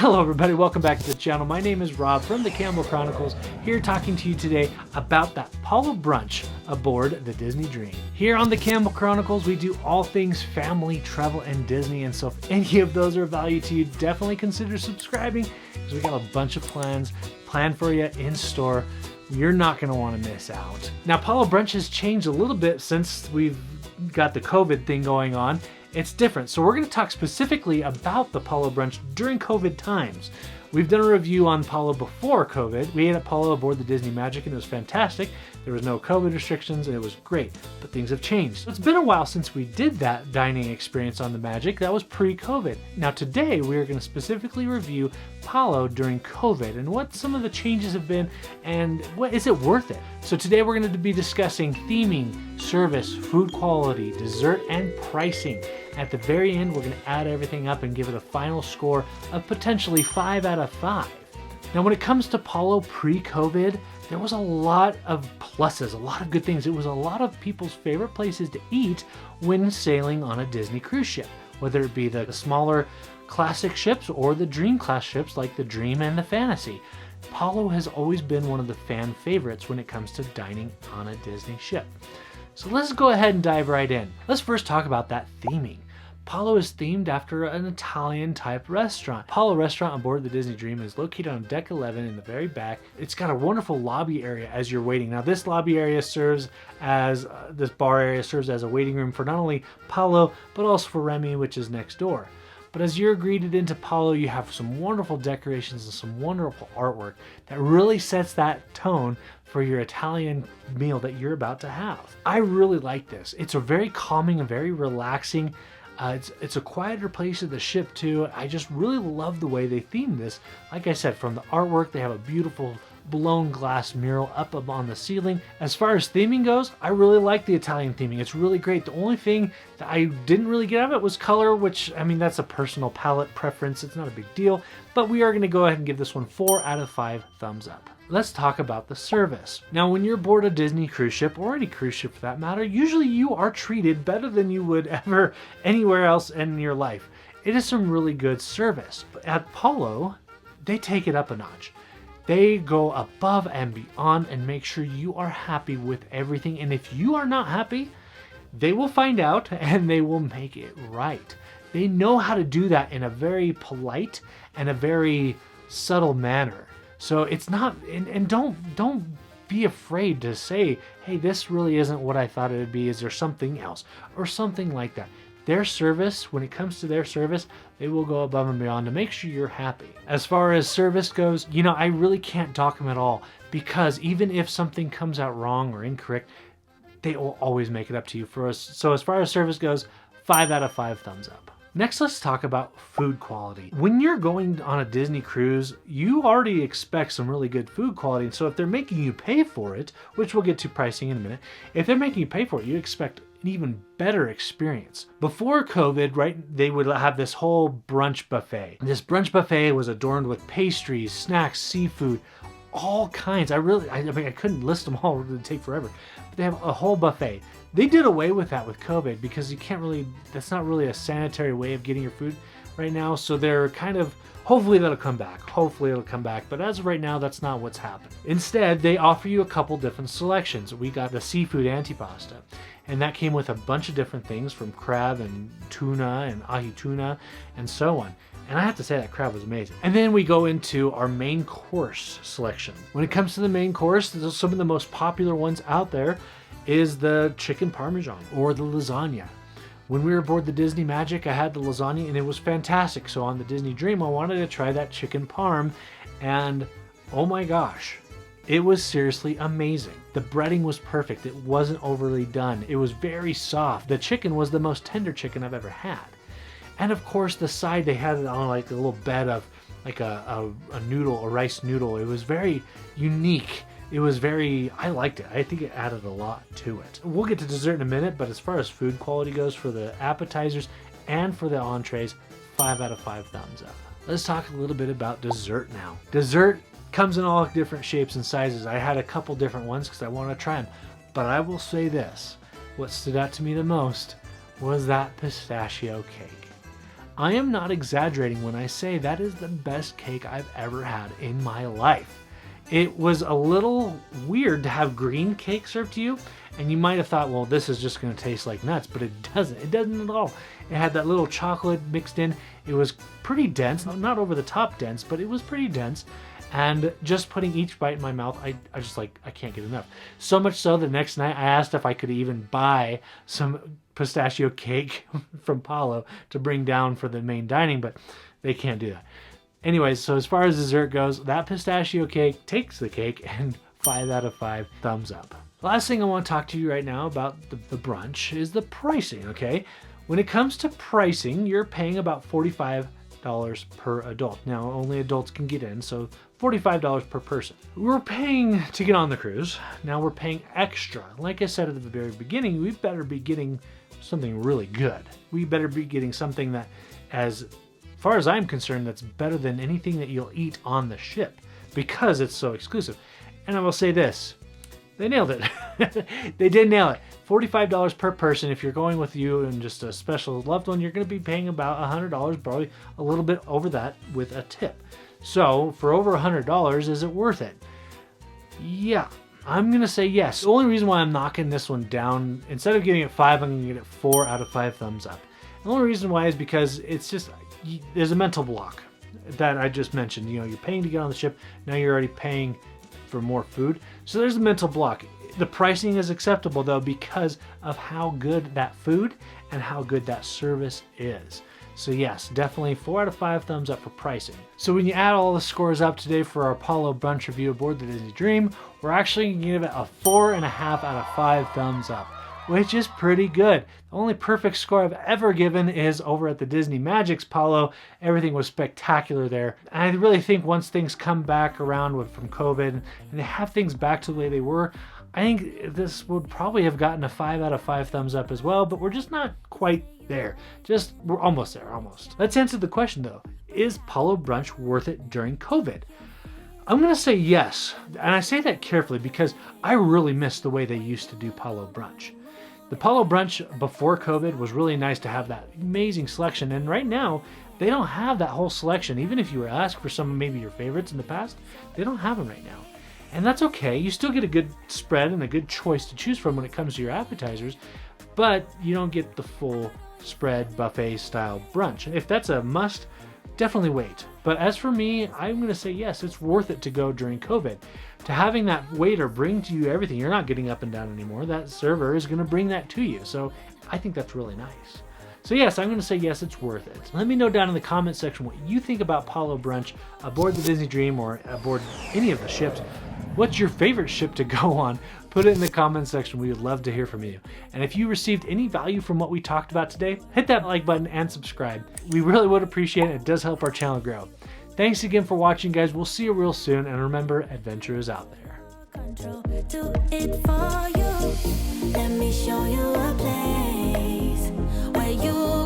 Hello everybody, welcome back to the channel. My name is Rob from the Campbell Chronicles, here talking to you today about that Palo Brunch aboard the Disney Dream. Here on the Campbell Chronicles, we do all things family, travel, and Disney, and so if any of those are of value to you, definitely consider subscribing, because we got a bunch of plans planned for you in store. You're not going to want to miss out. Now, Palo Brunch has changed a little bit since we've got the COVID thing going on. It's different. So we're going to talk specifically about the Palo Brunch during COVID times. We've done a review on Palo before COVID. We ate at Palo aboard the Disney Magic and it was fantastic. There was no COVID restrictions and it was great, but things have changed. It's been a while since we did that dining experience on the Magic. That was pre-COVID. Now today we are going to specifically review Palo during COVID and what some of the changes have been and what is it worth it. So today we're going to be discussing theming, service, food quality, dessert, and pricing. At the very end, we're going to add everything up and give it a final score of potentially 5 out of 5. Now, when it comes to Palo pre-COVID, there was a lot of pluses, a lot of good things. It was a lot of people's favorite places to eat when sailing on a Disney cruise ship, whether it be the smaller classic ships or the Dream class ships like the Dream and the Fantasy. Palo has always been one of the fan favorites when it comes to dining on a Disney ship. So let's go ahead and dive right in. Let's first talk about that theming. Palo is themed after an Italian type restaurant. Palo Restaurant aboard the Disney Dream is located on deck 11 in the very back. It's got a wonderful lobby area as you're waiting. Now this lobby area serves as, this bar area serves as a waiting room for not only Palo, but also for Remy, which is next door. But as you're greeted into Palo, you have some wonderful decorations and some wonderful artwork that really sets that tone for your Italian meal that you're about to have. I really like this. It's a very calming and very relaxing. It's a quieter place of the ship too. I just really love the way they themed this. Like I said, from the artwork, they have a beautiful blown glass mural up on the ceiling. As far as theming goes, I really like the Italian theming. It's really great. The only thing that I didn't really get out of it was color, which, I mean, that's a personal palette preference. It's not a big deal, but we are going to go ahead and give this one 4 out of 5 thumbs up. Let's talk about the service. Now, when you're aboard a Disney cruise ship, or any cruise ship for that matter, usually you are treated better than you would ever anywhere else in your life. It is some really good service. But at Palo, they take it up a notch. They go above and beyond and make sure you are happy with everything. And if you are not happy, they will find out and they will make it right. They know how to do that in a very polite and a very subtle manner. So it's not, and don't be afraid to say, hey, this really isn't what I thought it would be. Is there something else? Or something like that. Their service, when it comes to their service, they will go above and beyond to make sure you're happy. As far as service goes, you know, I really can't dock them at all, because even if something comes out wrong or incorrect, they will always make it up to you for us. So as far as service goes, 5 out of 5 thumbs up. Next, let's talk about food quality. When you're going on a Disney cruise, you already expect some really good food quality. And so if they're making you pay for it, which we'll get to pricing in a minute, if they're making you pay for it, you expect an even better experience. Before COVID, right, they would have this whole brunch buffet. This brunch buffet was adorned with pastries, snacks, seafood, all kinds. I mean, I couldn't list them all, it would take forever. But they have a whole buffet. They did away with that with COVID because you can't really, that's not really a sanitary way of getting your food right now. So they're kind of, hopefully that'll come back. Hopefully it'll come back. But as of right now, that's not what's happened. Instead, they offer you a couple different selections. We got the seafood antipasta, and that came with a bunch of different things from crab and tuna and ahi tuna and so on. And I have to say that crab was amazing. And then we go into our main course selection. When it comes to the main course, some of the most popular ones out there is the chicken parmesan or the lasagna. When we were aboard the Disney Magic, I had the lasagna and it was fantastic. So on the Disney Dream, I wanted to try that chicken parm, and oh my gosh, it was seriously amazing. The breading was perfect. It wasn't overly done. It was very soft. The chicken was the most tender chicken I've ever had. And of course, the side, they had it on like a little bed of like a noodle, a rice noodle. It was very unique. It was very, I liked it. I think it added a lot to it. We'll get to dessert in a minute, but as far as food quality goes for the appetizers and for the entrees, 5 out of 5 thumbs up. Let's talk a little bit about dessert now. Dessert comes in all different shapes and sizes. I had a couple different ones because I want to try them. But I will say this, what stood out to me the most was that pistachio cake. I am not exaggerating when I say that is the best cake I've ever had in my life. It was a little weird to have green cake served to you, and you might have thought, well, this is just going to taste like nuts, but it doesn't. It doesn't at all. It had that little chocolate mixed in. It was pretty dense, not over the top dense, but it was pretty dense. And just putting each bite in my mouth, I just like, I can't get enough. So much so the next night I asked if I could even buy some pistachio cake from Palo to bring down for the main dining, but they can't do that. Anyways, so as far as dessert goes, that pistachio cake takes the cake, and 5 out of 5 thumbs up. The last thing I want to talk to you right now about the brunch is the pricing, okay? When it comes to pricing, you're paying about $45 per adult. Now, only adults can get in, so $45 per person. We're paying to get on the cruise. Now we're paying extra. Like I said at the very beginning, we better be getting something really good. We better be getting something that, as far as I'm concerned, that's better than anything that you'll eat on the ship, because it's so exclusive. And I will say this, they nailed it. They did nail it. $45 per person. If you're going with you and just a special loved one, you're going to be paying about $100, probably a little bit over that with a tip. So for over $100, is it worth it? Yeah, I'm going to say yes. The only reason why I'm knocking this one down, instead of giving it 5, I'm going to give it 4 out of 5 thumbs up. The only reason why is because it's just, there's a mental block that I just mentioned. You know, you're paying to get on the ship. Now you're already paying for more food. So there's a mental block. The pricing is acceptable though because of how good that food and how good that service is. So yes, definitely 4 out of 5 thumbs up for pricing. So when you add all the scores up today for our Palo Brunch review aboard the Disney Dream, we're actually going to give it a 4.5 out of 5 thumbs up, which is pretty good. The only perfect score I've ever given is over at the Disney Magic's Palo. Everything was spectacular there. And I really think once things come back around from COVID and they have things back to the way they were, I think this would probably have gotten a 5 out of 5 thumbs up as well, but we're just not quite there. We're almost there, almost. Let's answer the question though. Is Palo Brunch worth it during COVID? I'm gonna say yes. And I say that carefully because I really miss the way they used to do Palo Brunch. The Palo Brunch before COVID was really nice to have that amazing selection. And right now, they don't have that whole selection. Even if you were asked for some of maybe your favorites in the past, they don't have them right now. And that's okay. You still get a good spread and a good choice to choose from when it comes to your appetizers, but you don't get the full spread buffet style brunch. If that's a must, definitely wait. But as for me, I'm going to say yes, it's worth it to go during COVID. To having that waiter bring to you everything, you're not getting up and down anymore. That server is going to bring that to you. So I think that's really nice. So yes, I'm going to say yes, it's worth it. Let me know down in the comment section what you think about Palo Brunch aboard the Disney Dream or aboard any of the ships. What's your favorite ship to go on? Put it in the comment section. We would love to hear from you. And if you received any value from what we talked about today, hit that like button and subscribe. We really would appreciate it. It does help our channel grow. Thanks again for watching, guys. We'll see you real soon. And remember, adventure is out there. Control, do it for you. Let me show you a place where you